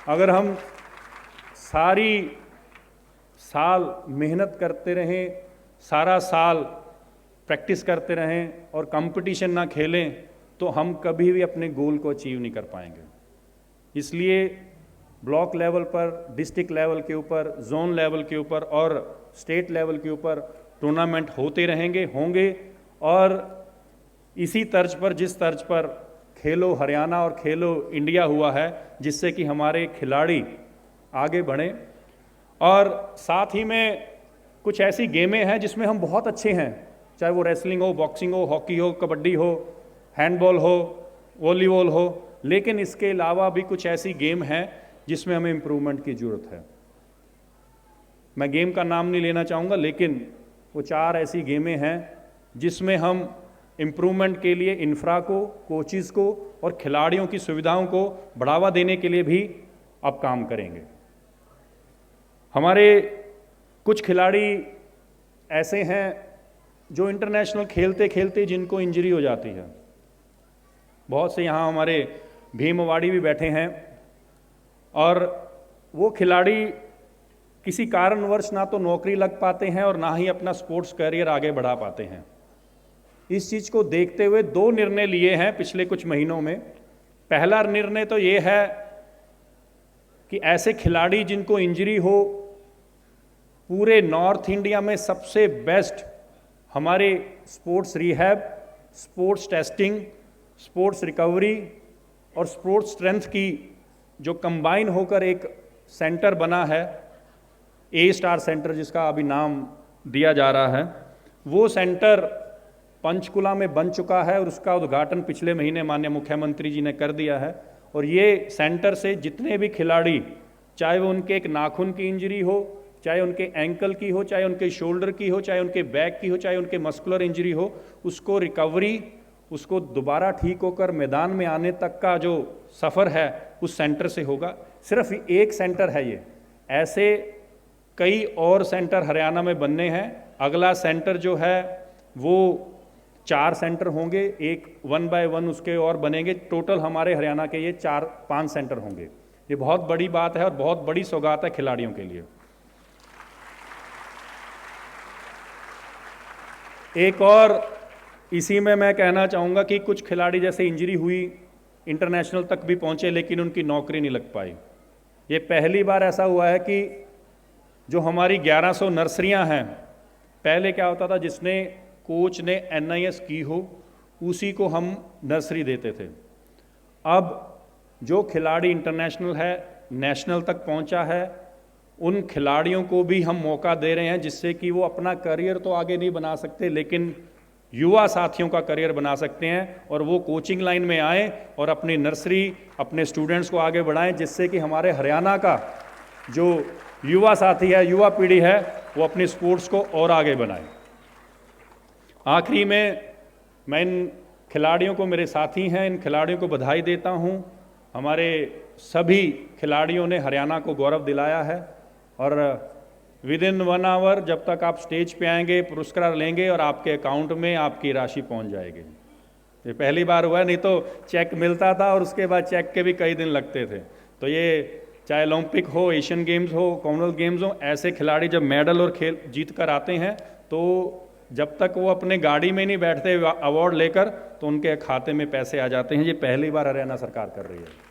अगर हम सारी साल मेहनत करते रहें, सारा साल प्रैक्टिस करते रहें और कंपटीशन ना खेलें तो हम कभी भी अपने गोल को अचीव नहीं कर पाएंगे। इसलिए ब्लॉक लेवल पर, डिस्ट्रिक्ट लेवल के ऊपर, जोन लेवल के ऊपर और स्टेट लेवल के ऊपर टूर्नामेंट होते रहेंगे, होंगे। और इसी तर्ज पर, जिस तर्ज पर खेलो हरियाणा और खेलो इंडिया हुआ है, जिससे कि हमारे खिलाड़ी आगे बढ़ें। और साथ ही में कुछ ऐसी गेमें हैं जिसमें हम बहुत अच्छे हैं, चाहे वो रेसलिंग हो, बॉक्सिंग हो, हॉकी हो, कबड्डी हो, हैंडबॉल हो, वॉलीबॉल हो, लेकिन इसके अलावा भी कुछ ऐसी गेम हैं जिसमें हमें इम्प्रूवमेंट की ज़रूरत है। मैं गेम का नाम नहीं लेना चाहूँगा, लेकिन वो 4 ऐसी गेमें हैं जिसमें हम इम्प्रूवमेंट के लिए इंफ्रा को, कोचिज़ को और खिलाड़ियों की सुविधाओं को बढ़ावा देने के लिए भी अब काम करेंगे। हमारे कुछ खिलाड़ी ऐसे हैं जो इंटरनेशनल खेलते खेलते जिनको इंजरी हो जाती है। बहुत से यहाँ हमारे भीमवाड़ी भी बैठे हैं और वो खिलाड़ी किसी कारणवश ना तो नौकरी लग पाते हैं और ना ही अपना स्पोर्ट्स करियर आगे बढ़ा पाते हैं। इस चीज़ को देखते हुए 2 निर्णय लिए हैं पिछले कुछ महीनों में। पहला निर्णय तो ये है कि ऐसे खिलाड़ी जिनको इंजरी हो, पूरे नॉर्थ इंडिया में सबसे बेस्ट हमारे sports rehab, sports testing, sports recovery और स्पोर्ट्स स्ट्रेंथ की जो कंबाइन होकर एक सेंटर बना है, A-स्टार सेंटर जिसका अभी नाम दिया जा रहा है, वो सेंटर पंचकुला में बन चुका है और उसका उद्घाटन पिछले महीने माननीय मुख्यमंत्री जी ने कर दिया है। और ये सेंटर से जितने भी खिलाड़ी, चाहे वो उनके एक नाखून की इंजरी हो, चाहे उनके एंकल की हो, चाहे उनके शोल्डर की हो, चाहे उनके बैक की हो, चाहे उनके मस्कुलर इंजरी हो, उसको रिकवरी, उसको दोबारा ठीक होकर मैदान में आने तक का जो सफ़र है उस सेंटर से होगा। सिर्फ एक सेंटर है ये, ऐसे कई और सेंटर हरियाणा में बनने हैं। अगला सेंटर जो है वो 4 सेंटर होंगे, एक 1 बाय 1 उसके और बनेंगे। टोटल हमारे हरियाणा के ये 4-5 सेंटर होंगे। ये बहुत बड़ी बात है और बहुत बड़ी सौगात है खिलाड़ियों के लिए। एक और इसी में मैं कहना चाहूँगा कि कुछ खिलाड़ी जैसे इंजरी हुई, इंटरनेशनल तक भी पहुँचे लेकिन उनकी नौकरी नहीं लग पाई। ये पहली बार ऐसा हुआ है कि जो हमारी 1100 नर्सरियाँ हैं, पहले क्या होता था, जिसने कोच ने NIS की हो उसी को हम नर्सरी देते थे। अब जो खिलाड़ी इंटरनेशनल है, नेशनल तक पहुंचा है, उन खिलाड़ियों को भी हम मौका दे रहे हैं, जिससे कि वो अपना करियर तो आगे नहीं बना सकते लेकिन युवा साथियों का करियर बना सकते हैं और वो कोचिंग लाइन में आएँ और अपनी नर्सरी, अपने स्टूडेंट्स को आगे बढ़ाएं, जिससे कि हमारे हरियाणा का जो युवा साथी है, युवा पीढ़ी है, वो अपनी स्पोर्ट्स को और आगे बढ़ाए। आखिरी में मैं इन खिलाड़ियों को, मेरे साथी हैं, इन खिलाड़ियों को बधाई देता हूं। हमारे सभी खिलाड़ियों ने हरियाणा को गौरव दिलाया है और विदिन 1 आवर जब तक आप स्टेज पे आएंगे, पुरस्कार लेंगे और आपके अकाउंट में आपकी राशि पहुंच जाएगी। ये पहली बार हुआ है, नहीं तो चेक मिलता था और उसके बाद चेक के भी कई दिन लगते थे। तो ये चाहे ओलंपिक हो, एशियन गेम्स हो, कॉमनवेल्थ गेम्स हो, ऐसे खिलाड़ी जब मेडल और खेल जीत कर आते हैं तो जब तक वो अपने गाड़ी में नहीं बैठते अवार्ड लेकर, तो उनके खाते में पैसे आ जाते हैं। ये पहली बार हरियाणा सरकार कर रही है।